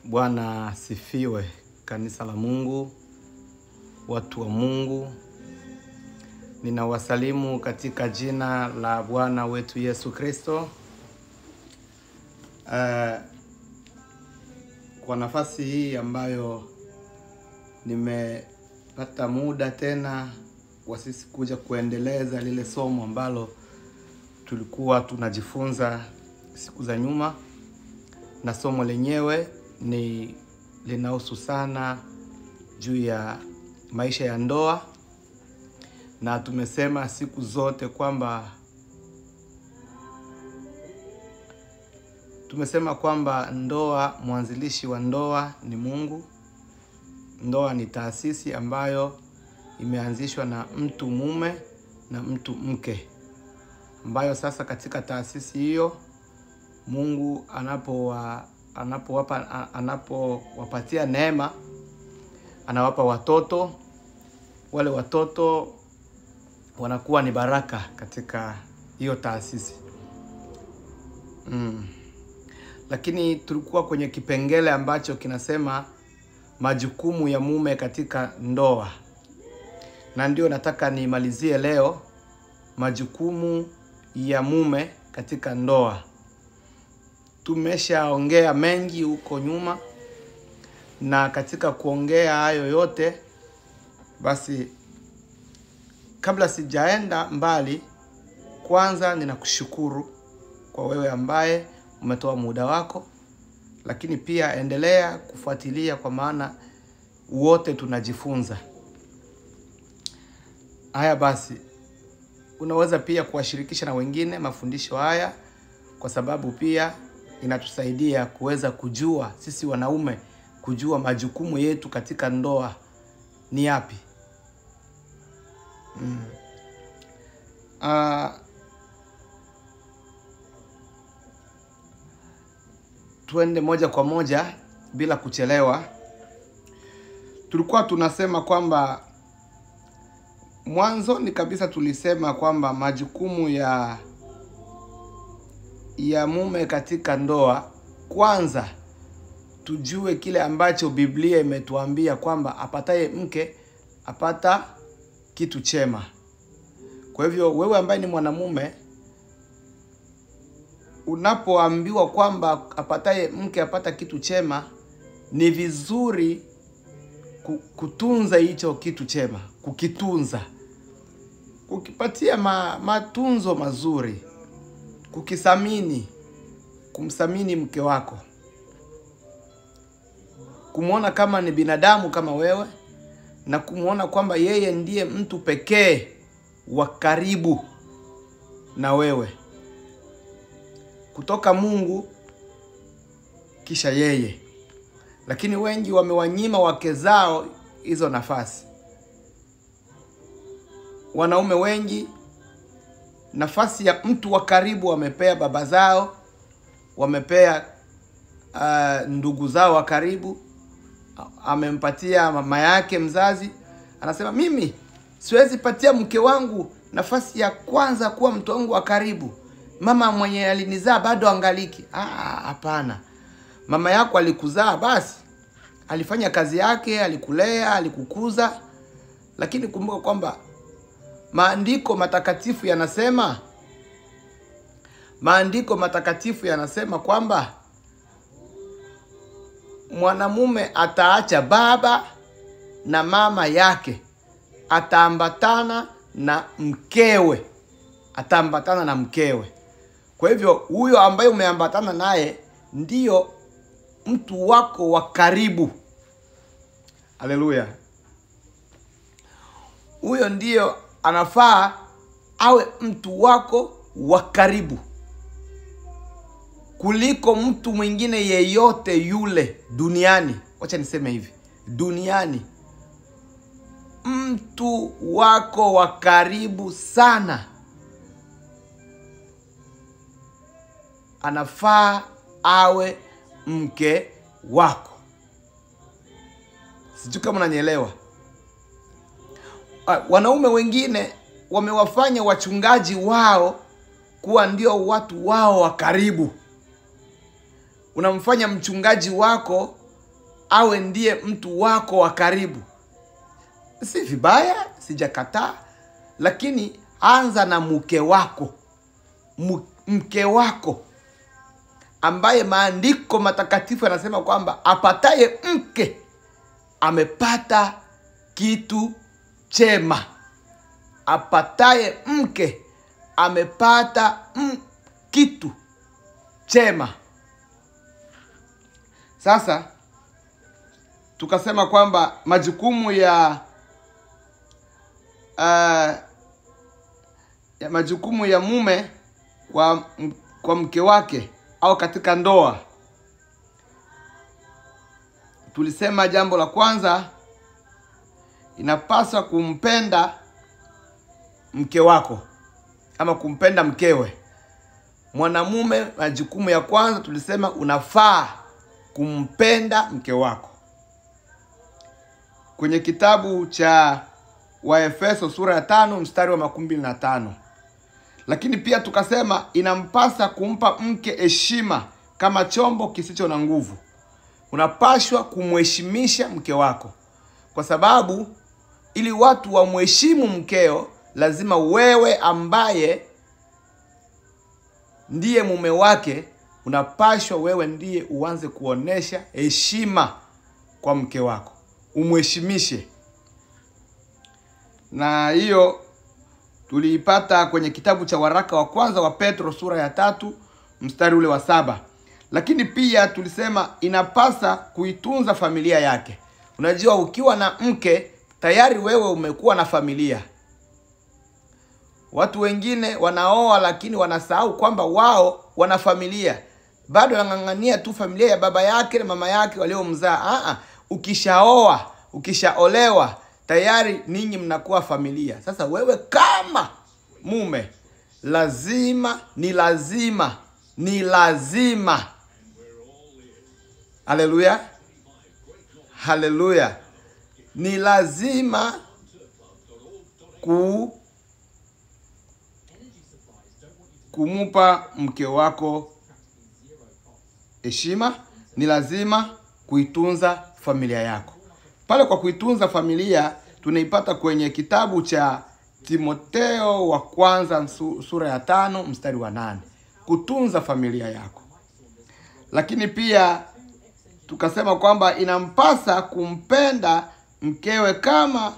Bwana asifiwe, kanisa la Mungu, watu wa Mungu. Ninawasalimu katika jina la Bwana wetu Yesu Kristo. Kwa nafasi hii ambayo nimepata muda tena wa sisi kuja kuendeleza lile somo ambalo tulikuwa tunajifunza siku za nyuma, na somo lenyewe ni linahusu sana juu ya maisha ya ndoa. Na tumesema siku zote kwamba ndoa, mwanzilishi wa ndoa ni Mungu. Ndoa ni taasisi ambayo imeanzishwa na mtu mume na mtu mke, ambayo sasa katika taasisi hiyo Mungu anapowapatia neema, anawapa watoto. Wale watoto wanakuwa ni baraka katika hiyo taasisi. Lakini tulikuwa kwenye kipengele ambacho kinasema majukumu ya mume katika ndoa, na ndio nataka nimalizie leo, majukumu ya mume katika ndoa. Tumeshaongea mengi huko nyuma, na katika kuongea hayo yote, basi kabla sijaenda mbali, kwanza ninakushukuru kwa wewe ambaye umetoa muda wako, lakini pia endelea kufuatilia, kwa maana wote tunajifunza. Haya basi, unaweza pia kuwashirikisha na wengine mafundisho haya, kwa sababu pia inatusaidia kuweza kujua sisi wanaume, kujua majukumu yetu katika ndoa ni yapi. Tuende moja kwa moja bila kuchelewa. Tulikuwa tunasema kwamba mwanzoni kabisa tulisema kwamba majukumu ya mume katika ndoa, kwanza tujue kile ambacho Biblia imetuambia kwamba apataye mke apata kitu chema. Kwa hivyo wewe ambaye ni mwanamume, unapoambiwa kwamba apataye mke apata kitu chema, ni vizuri kutunza hicho kitu chema, kukitunza, kukipatia matunzo mazuri, kukisamini, kumsamini mke wako, kumuona kama ni binadamu kama wewe, na kumuona kwamba yeye ndiye mtu pekee wa karibu na wewe, kutoka Mungu kisha yeye. Lakini wengi wamewanyima wake zao hizo nafasi. Wanaume wengi nafasi ya mtu wa karibu wamepea baba zao, wamepea ndugu zao wa karibu, amempatia mama yake mzazi. Anasema mimi siwezi patia mke wangu nafasi ya kwanza kuwa mtu wangu wa karibu, mama mwenye alinizaa bado angaliki. Hapana. Mama yako alikuzaa, basi alifanya kazi yake, alikulea, alikukuza. Lakini kumbuka kwamba maandiko matakatifu yanasema kwamba mwanamume ataacha baba na mama yake, ataambatana na mkewe. Kwa hivyo huyo ambaye umeambatana naye ndiyo mtu wako wa karibu. Haleluya. Huyo ndiyo anafaa awe mtu wako wa karibu kuliko mtu mwingine yeyote yule duniani. Wacha niseme hivi, duniani mtu wako wa karibu sana anafaa awe mke wako. Sijui kama unanielewa. Wanaume wengine wamewafanya wachungaji wao kuwa ndio watu wao wa karibu. Unamfanya mchungaji wako awe ndiye mtu wako wa karibu. Si vibaya, sijakataa, lakini anza na mke wako. Mke wako ambaye maandiko matakatifu yanasema kwamba apataye mke amepata kitu chema. Apataye mke amepata kitu chema. Sasa tukasema kwamba majukumu majukumu ya mume kwa mke wake au katika ndoa. Tulisema jambo la kwanza, inapaswa kumpenda mke wako ama kumpenda mkewe. Mwanamume, majukumu ya kwanza tulisema unafaa kumpenda mke wako. Kwenye kitabu cha Waefeso sura ya 5 mstari wa 25. Lakini pia tukasema inampasa kumpa mke heshima kama chombo kisicho na nguvu. Unapashwa kumheshimisha mke wako, kwa sababu ili watu wamheshimu mkeo, lazima wewe ambaye ndiye mume wake, unapashwa wewe ndiye uanze kuonesha heshima kwa mke wako, umheshimishe. Na hiyo tuliipata kwenye kitabu cha waraka wa kwanza wa Petro sura ya 3 mstari ule wa 7. Lakini pia tulisema inapasa kuitunza familia yake. Unajua, ukiwa na mke tayari wewe umekuwa na familia. Watu wengine wanaoa lakini wanasahau kwamba wao wana familia. Bado wanang'ang'ania tu familia ya baba yake na mama yake waliomzaa. Ukishaoa, ukishaolewa, tayari ninyi mnakuwa familia. Sasa wewe kama mume ni lazima. Haleluya. Haleluya. Ni lazima kumupa mke wako heshima. Ni lazima kuitunza familia yako. Pale kwa kuitunza familia tunaipata kwenye kitabu cha Timotheo wa kwanza sura ya 5 mstari wa 8. Kutunza familia yako. Lakini pia tukasema kwamba inampasa kumpenda mkewe kama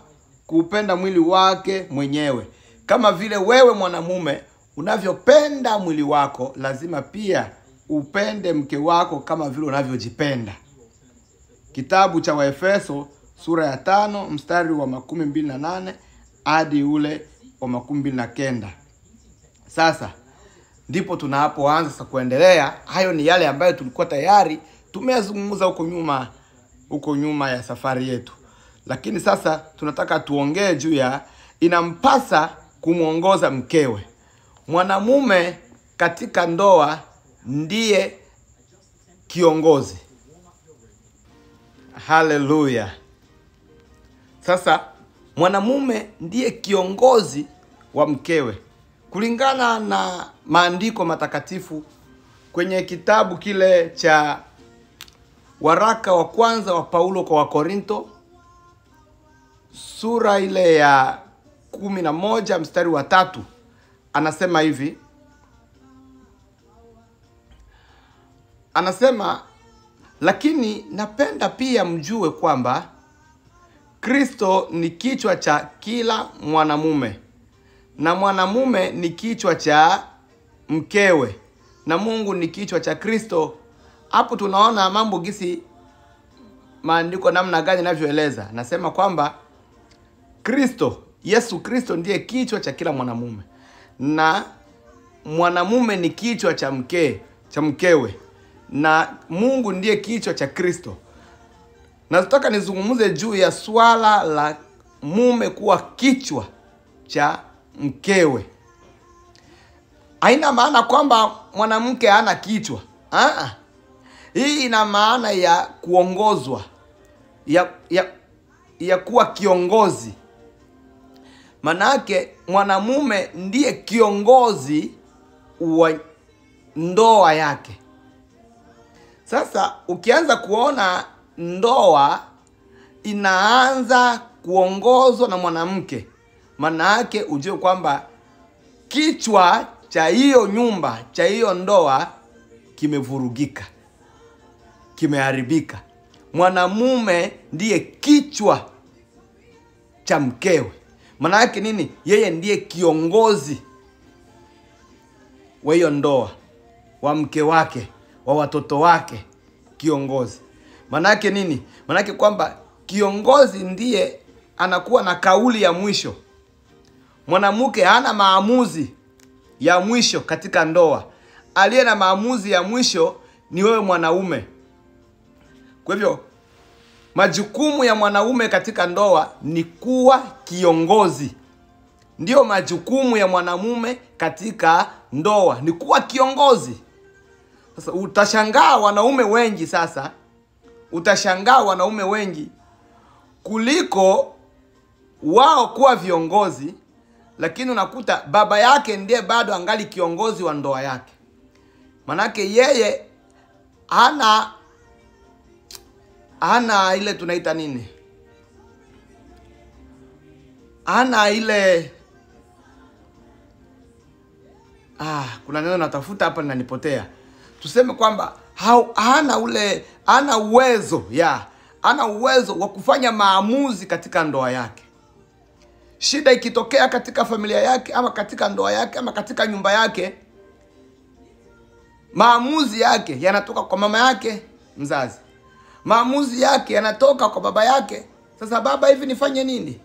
kupenda mwili wake mwenyewe. Kama vile wewe mwanamume unavyopenda mwili wako, lazima pia upende mke wako kama vile unavyojipenda. Kitabu cha Waefeso sura ya 5 mstari wa 28 hadi ule wa 29. Sasa ndipo tunapoanza sasa kuendelea. Hayo ni yale ambayo tulikuwa tayari tumeyazungumza huko nyuma ya safari yetu. Lakini sasa tunataka tuongee juu ya inampasa kumuongoza mkewe. Mwanamume katika ndoa ndiye kiongozi. Haleluya. Sasa mwanamume ndiye kiongozi wa mkewe kulingana na maandiko matakatifu kwenye kitabu kile cha waraka wa kwanza wa Paulo kwa Wakorinto sura ile ya 11 mstari wa 3. Anasema hivi. Anasema, lakini napenda pia mjue kwamba Kristo ni kichwa cha kila mwanamume, na mwanamume ni kichwa cha mkewe, na Mungu ni kichwa cha Kristo. Hapo tunaona mambo gisi maandiko namna gani yanavyoeleza. Nasema kwamba Yesu Kristo ndiye kichwa cha kila mwanamume, na mwanamume ni kichwa cha mkewe, na Mungu ndiye kichwa cha Kristo. Nataka nizungumze juu ya swala la mume kuwa kichwa cha mkewe. Haina maana kwamba mwanamke hana kichwa. Hii ina maana ya kuongozwa, ya kuwa kiongozi. Manake mwanamume ndiye kiongozi wa ndoa yake. Sasa ukianza kuona ndoa inaanza kuongozwa na mwanamke, maana yake ujue kwamba kichwa cha hiyo nyumba, cha hiyo ndoa kimevurugika, kimeharibika. Mwanamume ndiye kichwa cha mkewe. Maana yake nini? Yeye ndiye kiongozi wa hiyo ndoa, wa mke wake, wa watoto wake, kiongozi. Maana yake nini? Maana yake kwamba kiongozi ndiye anakuwa na kauli ya mwisho. Mwanamke hana maamuzi ya mwisho katika ndoa. Aliye na maamuzi ya mwisho ni wewe mwanaume. Kwa hivyo majukumu ya mwanaume katika ndoa ni kuwa kiongozi. Ndio majukumu ya mwanamume katika ndoa ni kuwa kiongozi. Sasa utashangaa wanaume wengi kuliko wao kuwa viongozi, lakini unakuta baba yake ndiye bado angali kiongozi wa ndoa yake. Manake yeye hana ile tunaita nini? Hana ile kuna neno natafuta hapa linanipotea. Tuseme kwamba hana uwezo wa kufanya maamuzi katika ndoa yake. Shida ikitokea katika familia yake ama katika ndoa yake ama katika nyumba yake, maamuzi yake yanatoka kwa mama yake mzazi. Maamuzi yake yanatoka kwa baba yake. Sasa baba, hivi nifanye nini?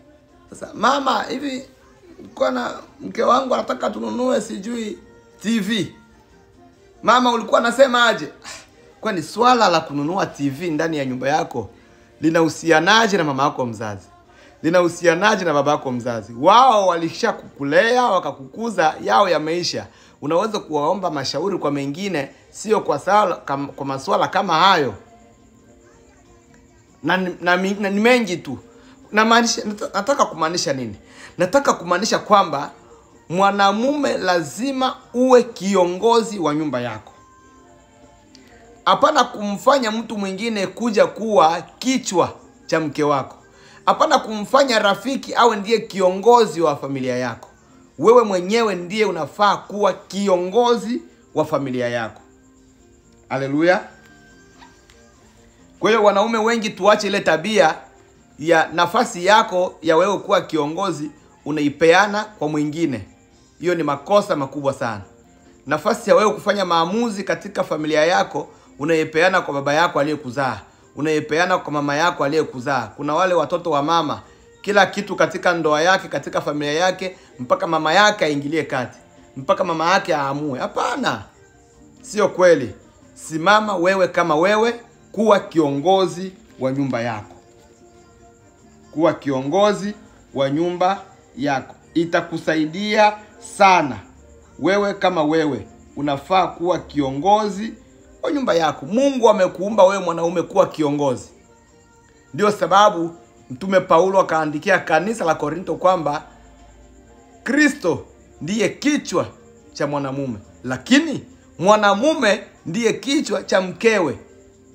Sasa mama, hivi kwa na mke wangu anataka tununue sijui TV. Mama, ulikuwa nasema aje? Kwani swala la kununua TV ndani ya nyumba yako linahusianaje na mama yako mzazi? Linahusianaje na baba yako mzazi? Wao walisha kukulea, wakakukuza, yao yameisha. Unaweza kuwaomba mashauri kwa mengine, sio kwa masuala kama hayo. Na ni mengi tu. Nataka kumaanisha nini? Nataka kumaanisha kwamba mwanamume lazima uwe kiongozi wa nyumba yako. Hapana kumfanya mtu mwingine kuja kuwa kichwa cha mke wako. Hapana kumfanya rafiki awe ndiye kiongozi wa familia yako. Wewe mwenyewe ndiye unafaa kuwa kiongozi wa familia yako. Haleluya. Kwa hiyo wanaume wengi tuache ile tabia ya nafasi yako ya wewe kuwa kiongozi unaipeana kwa mwingine. Hiyo ni makosa makubwa sana. Nafasi ya wewe kufanya maamuzi katika familia yako unaipeana kwa baba yako aliyekuzaa, unaipeana kwa mama yako aliyekuzaa. Kuna wale watoto wa mama, kila kitu katika ndoa yake, katika familia yake, mpaka mama yake aingilie kati, mpaka mama yake aamue. Hapana, sio kweli. Simama wewe kama wewe, kuwa kiongozi wa nyumba yako. Kuwa kiongozi wa nyumba yako itakusaidia sana. Wewe kama wewe unafaa kuwa kiongozi wa nyumba yako. Mungu amekuumba wewe mwanaume kuwa kiongozi. Ndio sababu Mtume Paulo akaandikia kanisa la Korinto kwamba Kristo ndiye kichwa cha mwanamume, lakini mwanamume ndiye kichwa cha mkewe.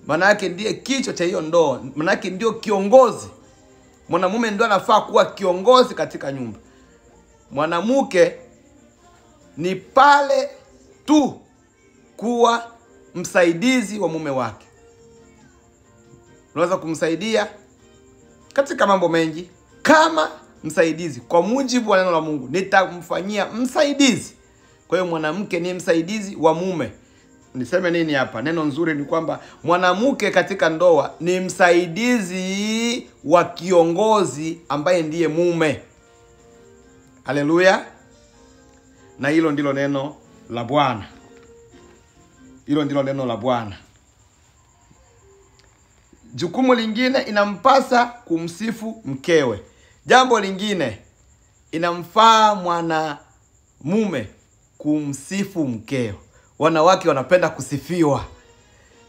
Maana yake ndiye kichwa cha hiyo ndoa. Maana yake ndio kiongozi. Mwanamume ndio anafaa kuwa kiongozi katika nyumba. Mwanamke ni pale tu kuwa msaidizi wa mume wake. Unaweza kumsaidia katika mambo mengi kama msaidizi. Kwa mujibu wa neno la Mungu, nitamfanyia msaidizi. Kwa hiyo mwanamke ni msaidizi wa mume. Niseme nini hapa? Neno nzuri ni kwamba mwanamke katika ndoa ni msaidizi wa kiongozi ambaye ndiye mume. Haleluya. Na hilo ndilo neno la Bwana. Hilo ndilo neno la Bwana. Jukumu lingine, inampasa kumsifu mkewe. Jambo lingine, inamfaa mwanamume kumsifu mkeo. Wanawake wanapenda kusifiwa.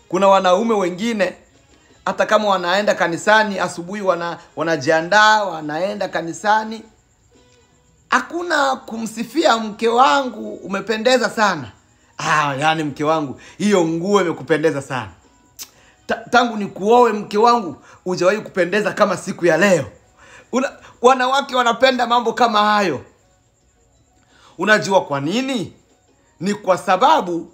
Kuna wanaume wengine hata kama wanaenda kanisani asubuhi, wanajiandaa wanaenda kanisani, hakuna kumsifia mke wangu umependeza sana. Yani mke wangu, hiyo nguo imekupendeza sana. tangu nikuoe mke wangu hujawahi kupendeza kama siku ya leo. Wanawake wanapenda mambo kama hayo. Unajua kwa nini? Ni kwa sababu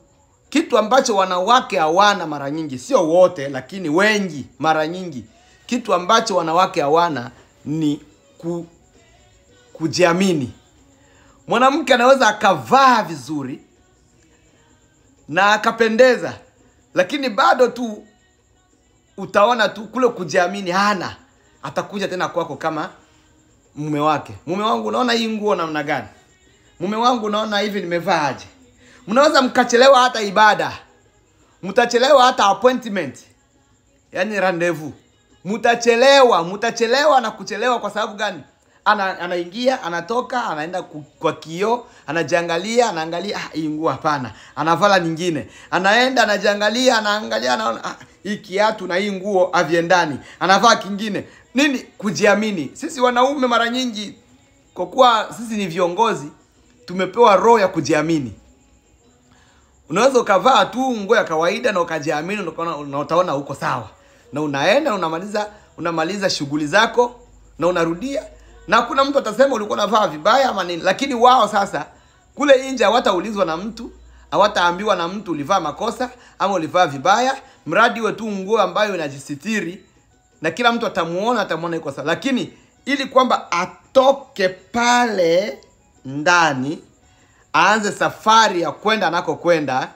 kitu ambacho wanawake hawana mara nyingi, sio wote lakini wengi mara nyingi, kitu ambacho wanawake hawana ni kujiamini. Mwanamke anaweza akavaa vizuri na akapendeza, lakini bado tu utaona tu kule kujiamini hana. Atakuja tena kwako kama mume wake. Mume wangu, unaona hii nguo namna gani? Mume wangu, unaona hivi nimevaa aje? Mnaweza mkachelewa hata ibada. Mtachelewa hata appointment. Yaani rendezvous. Mtachelewa na kuchelewa kwa sababu gani? Anaingia, anatoka, anaenda kwa kioo, anajiangalia, anaangalia, hii nguo hapana. Anavala nyingine. Anaenda, anajiangalia, anaangalia, anaona hii kiatu na hii nguo haviendani. Anavaa kingine. Nini? Kujiamini. Sisi wanaume mara nyingi, kwa kuwa sisi ni viongozi, tumepewa roho ya kujiamini. Unaweza ukavaa tu nguo ya kawaida na ukajiamini na utaona uko sawa. Na unaenda unamaliza shughuli zako na unarudia, na kuna mtu atasema ulikuwa unavaa vibaya ama nini. Lakini wao sasa kule nje hawataulizwa na mtu, hawataambiwa na mtu ulivaa makosa ama ulivaa vibaya, mradi wewe tu nguo ambayo inajisitiri na kila mtu atamuona iko sawa. Lakini ili kwamba atoke pale ndani aanze safari ya kwenda anakokwenda,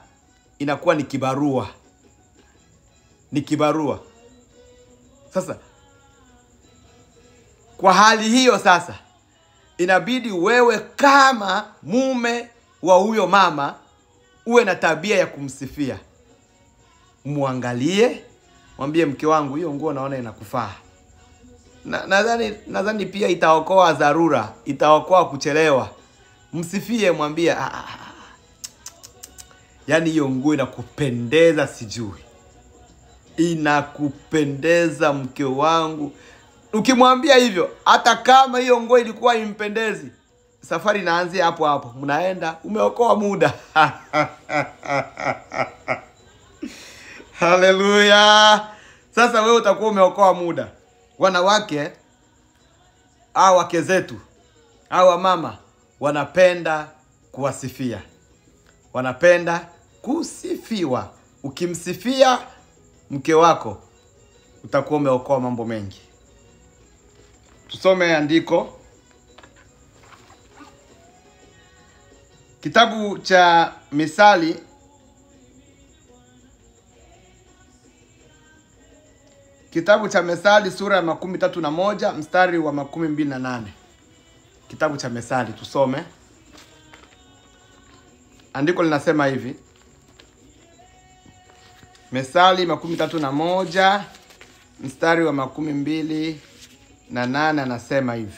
inakuwa ni kibarua. Ni kibarua. Sasa kwa hali hiyo sasa inabidi wewe kama mume wa huyo mama uwe na tabia ya kumsifia. Muangalie, mwambie mke wangu, hiyo nguo naona inakufaa. Nadhani pia itaokoa dharura, itaokoa kuchelewa. Msifie, mwambie yaani hiyo nguo inakupendeza, sijui inakupendeza mke wangu. Ukimwambia hivyo, hata kama hiyo nguo ilikuwa impendezi, safari inaanzia hapo hapo. Mnaenda, umeokoa muda. Haleluya. Sasa wewe utakuwa umeokoa muda. Wanawake au wake zetu au mama wanapenda kuwasifia. Wanapenda kusifiwa. Ukimsifia mke wako utakuwa umeokoa mambo mengi. Tusome andiko. Kitabu cha Misali, kitabu cha Misali sura ya 31 mstari wa 28. Kitabu cha Misali tusome. Andiko linasema hivi. Misali 31 mstari wa 28 anasema hivi.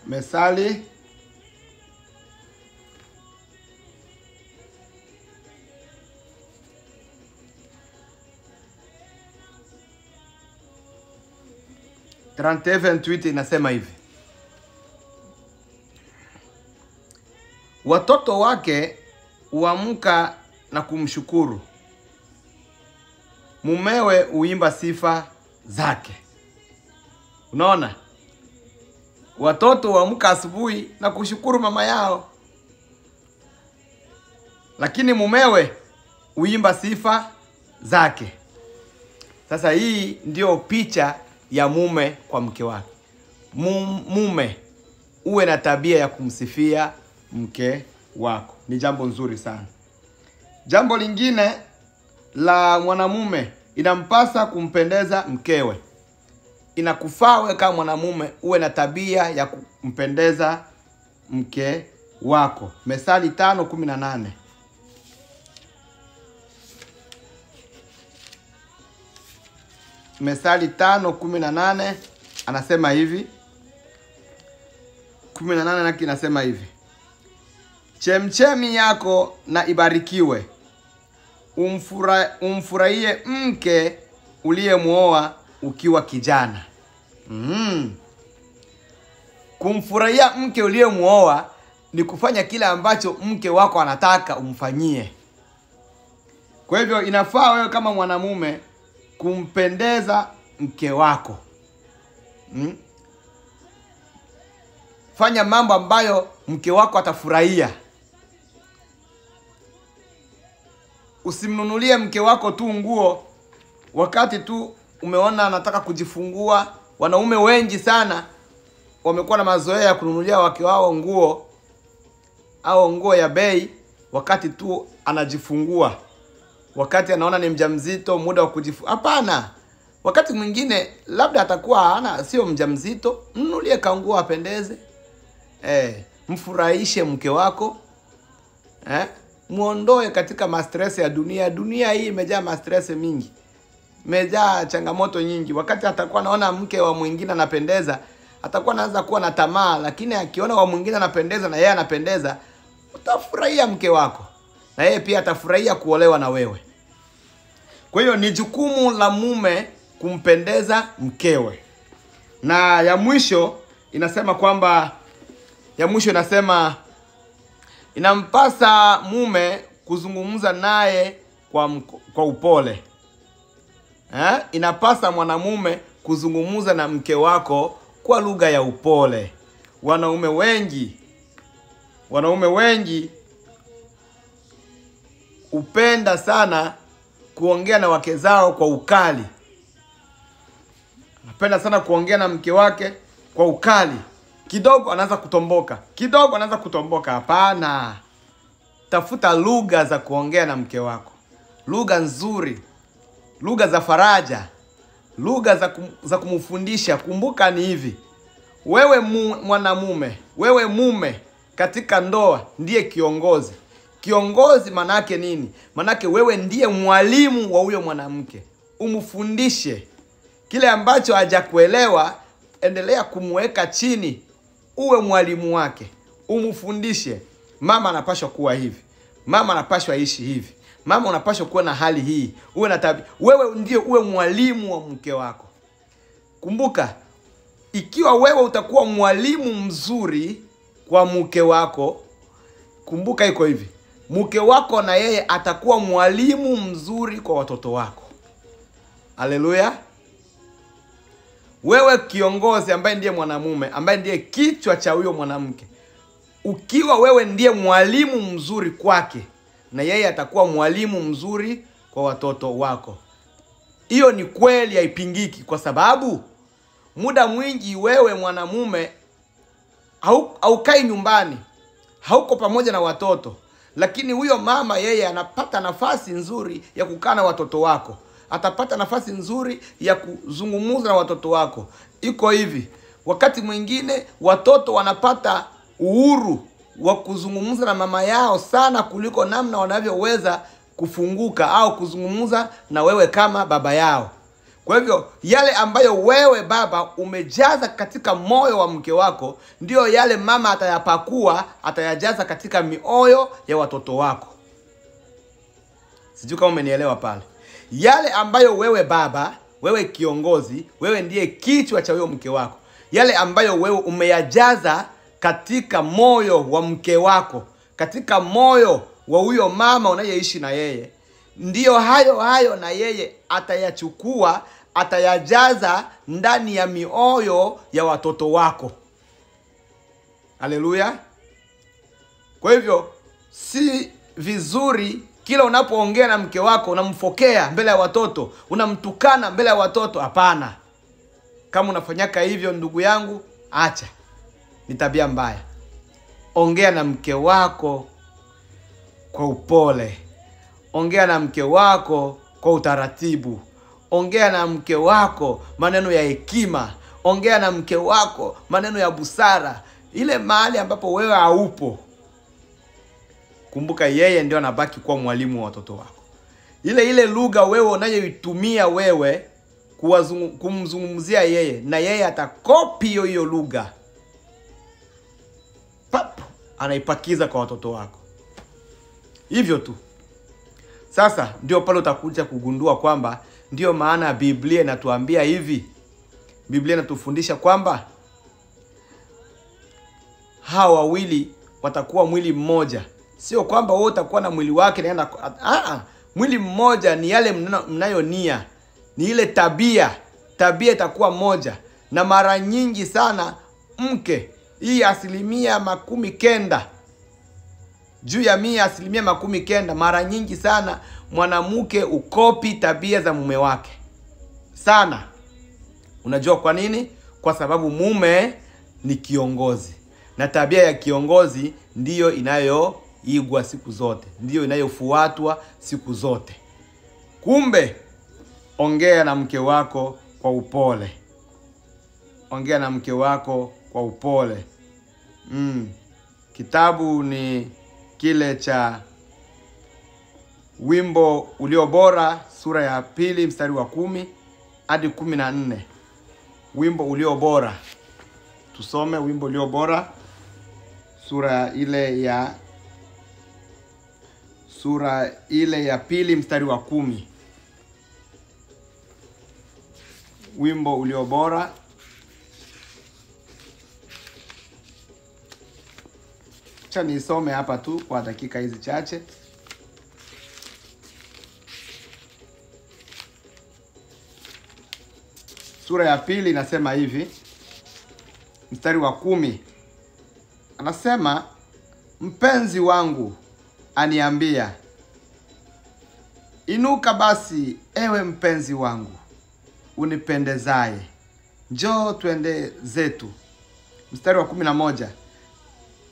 Misali (30:28) inasema hivi. Watoto wake huamka na kumshukuru, mumewe huimba sifa zake. Unaona? Watoto huamka asubuhi na kushukuru mama yao, lakini mumewe huimba sifa zake. Sasa hii ndio picha ya mume kwa mke wake. Mume uwe na tabia ya kumsifia mke wako. Ni jambo nzuri sana. Jambo lingine la mwanamume, inampasa kumpendeza mkewe. Inakufaa wewe kama mwanamume uwe na tabia ya kumpendeza mke wako. Methali 5:18. Methali 5:18 anasema hivi. 18 naki inasema hivi. Chemchemi yako na ibarikiwe, umfurahie mke uliyemuoa ukiwa kijana. Kumfurahia mke uliyemuoa ni kufanya kile ambacho mke wako anataka umfanyie. Kwa hivyo inafaa wewe kama mwanamume kumpendeza mke wako. Fanya mambo ambayo mke wako atafurahia. Usimnunulie mke wako tu nguo wakati tu umeona anataka kujifungua. Wanaume wengi sana wamekuwa na mazoea ya kununulia wake wao nguo au nguo ya bei wakati tu anajifungua. Wakati anaona ni mjamzito, muda wa kujifungua. Hapana. Wakati mwingine labda atakuwa sio mjamzito, mnunulie kanguo apendeze. Mfurahishe mke wako. Muondoe katika stress ya dunia. Dunia hii imejaa stress mingi. Imejaa changamoto nyingi. Wakati atakuwa anaona mke wa mwingine anapendeza, atakuwa anaanza kuwa na tamaa, lakini akiona wa mwingine anapendeza na yeye anapendeza, utafurahia mke wako. Na yeye pia atafurahia kuolewa na wewe. Kwa hiyo ni jukumu la mume kumpendeza mkewe. Na ya mwisho inasema inampasa mume kuzungumza naye kwa upole. Inapasa mwanamume kuzungumza na mke wako kwa lugha ya upole. Wanaume wengi upenda sana kuongea na wake zao kwa ukali. Anapenda sana kuongea na mke wake kwa ukali. Kidogo anaanza kutomboka. Hapana. Tafuta lugha za kuongea na mke wako. Lugha nzuri. Lugha za faraja. Lugha za kumfundisha. Kumbuka ni hivi. Wewe mwanamume, wewe mume katika ndoa ndiye kiongozi. Kiongozi manake nini? Manake wewe ndiye mwalimu wa huyo mwanamke. Umfundishe. Kile ambacho hajakuelewa, endelea kumweka chini. Uwe mwalimu wake. Umfundishe. Mama anapaswa kuwa hivi. Mama anapaswa ishi hivi. Mama unapaswa kuwa na hali hii. Uwe na tabia. Wewe ndiye uwe mwalimu wa mke wako. Kumbuka, ikiwa wewe utakuwa mwalimu mzuri kwa mke wako, kumbuka iko hivi. Mke wako na yeye atakuwa mwalimu mzuri kwa watoto wako. Haleluya. Wewe kiongozi ambaye ndiye mwanamume, ambaye ndiye kichwa cha huyo mwanamke, ukiwa wewe ndiye mwalimu mzuri kwake, na yeye atakuwa mwalimu mzuri kwa watoto wako. Hiyo ni kweli, haipingiki, kwa sababu muda mwingi wewe mwanamume haukai nyumbani, hauko pamoja na watoto, lakini huyo mama yeye anapata nafasi nzuri ya kukaa na watoto wako. Atapata nafasi nzuri ya kuzungumza na watoto wako. Iko hivi, wakati mwingine watoto wanapata uhuru wa kuzungumza na mama yao sana kuliko namna wanavyoweza kufunguka au kuzungumza na wewe kama baba yao. Kwa hivyo yale ambayo wewe baba umejaza katika moyo wa mke wako, ndio yale mama atayapakua, atayajaza katika mioyo ya watoto wako. Sijui kama umenielewa pale. Yale ambayo wewe baba, wewe kiongozi, wewe ndiye kichwa cha huyo mke wako, yale ambayo wewe umeyajaza katika moyo wa mke wako, katika moyo wa huyo mama unayeishi na yeye, ndiyo hayo na yeye atayachukua, atayajaza ndani ya mioyo ya watoto wako. Haleluya. Kwa hivyo si vizuri kila unapoongea na mke wako unamfokea mbele ya watoto, unamtukana mbele ya watoto. Hapana. Kama unafanyaka hivyo, ndugu yangu, acha. Ni tabia mbaya. Ongea na mke wako kwa upole. Ongea na mke wako kwa utaratibu. Ongea na mke wako maneno ya hekima. Ongea na mke wako maneno ya busara. Ile mahali ambapo wewe haupo, kumbuka yeye ndio anabaki kuwa mwalimu wa watoto wako. Ile lugha wewe unayoitumia wewe kumzungumzia yeye, na yeye atakopi hiyo lugha. Anaipakiza kwa watoto wako. Hivyo tu. Sasa ndio pale utakuja kugundua kwamba ndio maana Biblia inatuambia hivi. Biblia inatufundisha kwamba hawa wawili watakuwa mwili mmoja. Sio kwamba wewe utakuwa na mwili wake na mwili mmoja ni yale mnayonia. Ni ile tabia itakuwa moja. Na mara nyingi sana mke, hii 90% juu ya 90%, mara nyingi sana mwanamke ukopi tabia za mume wake sana. Unajua kwa nini? Kwa sababu mume ni kiongozi, na tabia ya kiongozi ndiyo inayoigwa siku zote, ndiyo inayofuatwa siku zote. Kumbe ongea na mke wako kwa upole. Ongea na mke wako kwa upole. Kitabu ni kile cha Wimbo Ulio Bora, sura ya 2 mstari wa 10 hadi 14. Wimbo Ulio Bora. Tusome Wimbo Ulio Bora, sura ile ya 2 mstari wa 10. Wimbo Ulio Bora. Acha nisome hapa tu kwa dakika hizi chache. Sura ya 2 inasema hivi, mstari wa 10. Anasema, mpenzi wangu aniambia, inuka basi ewe mpenzi wangu, unipendezaye, njoo twende zetu. Mstari wa 11.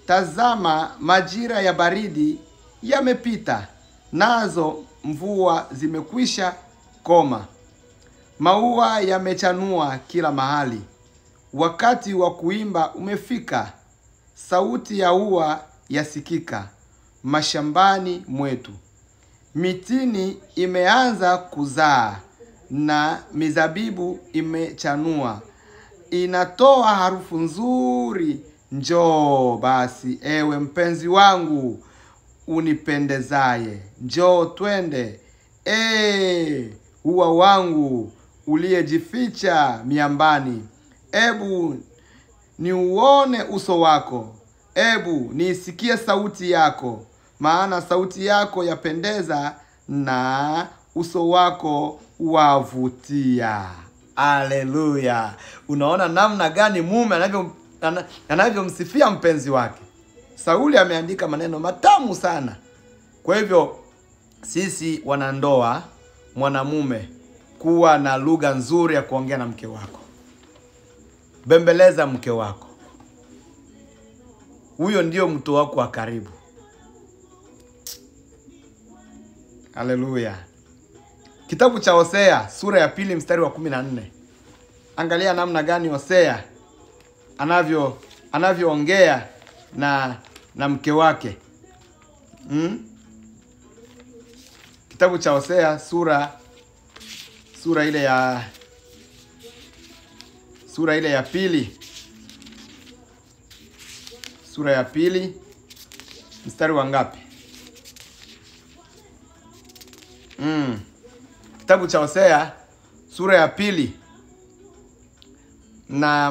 Tazama, majira ya baridi yamepita, nazo mvua zimekwisha koma. Maua yamechanua kila mahali. Wakati wa kuimba umefika. Sauti ya ua yasikika mashambani mwetu. Mitini imeanza kuzaa na mizabibu imechanua. Inatoa harufu nzuri. Njoo basi ewe mpenzi wangu, unipendezaye, njoo twende. Ua wangu uliyejificha miambani, ebu niuone uso wako, ebu niisikie sauti yako, maana sauti yako yapendeza na uso wako wavutia. Haleluya! Unaona namna gani mume anavyomsifia mpenzi wake. Sauli ameandika maneno matamu sana. Kwa hivyo sisi wanandoa, mwanamume, kuwa na lugha nzuri ya kuongea na mke wako. Bembeleza mke wako. Huyo ndio mtu wako wa karibu. Haleluya. Kitabu cha Hosea, sura ya 2 mstari wa 14. Angalia namna gani Hosea anavyoongea na mke wake. Kitabu cha Hosea, sura ile ya 2. Sura ya 2 mstari wa ngapi? Kitabu cha Hosea, sura ya 2 na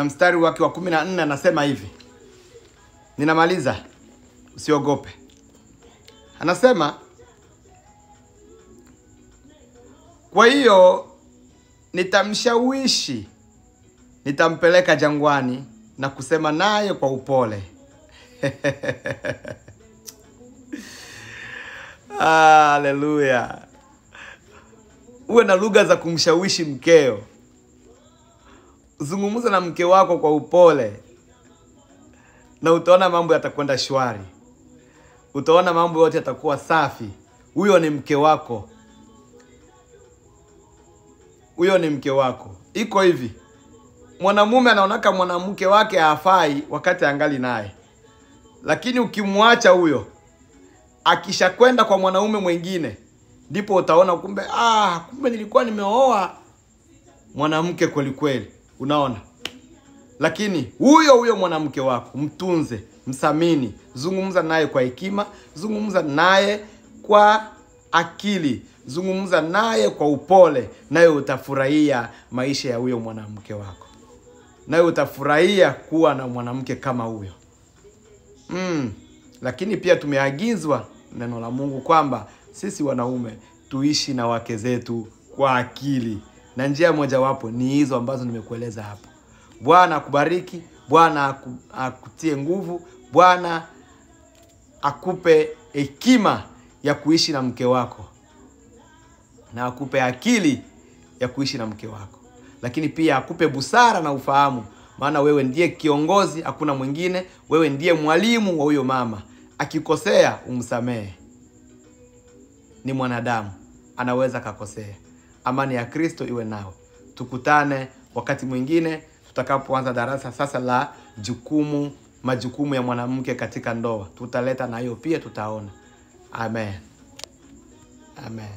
mstari wake wa 14 anasema hivi. Ninamaliza, usiogope. Anasema, kwa hiyo nitamshawishi, nitampeleka jangwani na kusema naye kwa upole. Haleluya. Uwe na lugha za kumshawishi mkeo. Zungumza na mke wako kwa upole, na utaona mambo yatakwenda shwari. Utaona mambo yote yatakuwa safi. Huyo ni mke wako. Huyo ni mke wako. Iko hivi. Mwanamume anaonaka mwanamke wake hafai wakati angali naye. Lakini ukimwacha huyo, akishakwenda kwa mwanaume mwingine, ndipo utaona kumbe nilikuwa nimeoa mwanamke kweli kweli. Unaona? Lakini huyo mwanamke wako mtunze, msamini. Zungumza naye kwa hekima, zungumza naye kwa akili, zungumza naye kwa upole, naye utafurahia maisha ya huyo mwanamke wako. Naye utafurahia kuwa na mwanamke kama huyo. Lakini pia tumeagizwa neno la Mungu kwamba sisi wanaume tuishi na wake zetu kwa akili. Na njia mojawapo ni hizo ambazo nimekueleza hapo. Bwana akubariki, Bwana akutie nguvu, Bwana akupe hekima ya kuishi na mke wako, na akupe akili ya kuishi na mke wako. Lakini pia akupe busara na ufahamu, maana wewe ndiye kiongozi, hakuna mwingine. Wewe ndiye mwalimu wa huyo mama. Akikosea umsamehe. Ni mwanadamu, anaweza kakosea. Amani ya Kristo iwe nao. Tukutane wakati mwingine tutakapoanza darasa sasa la majukumu ya mwanamke katika ndoa. Tutaleta na hiyo pia, tutaona. Amen. Amen.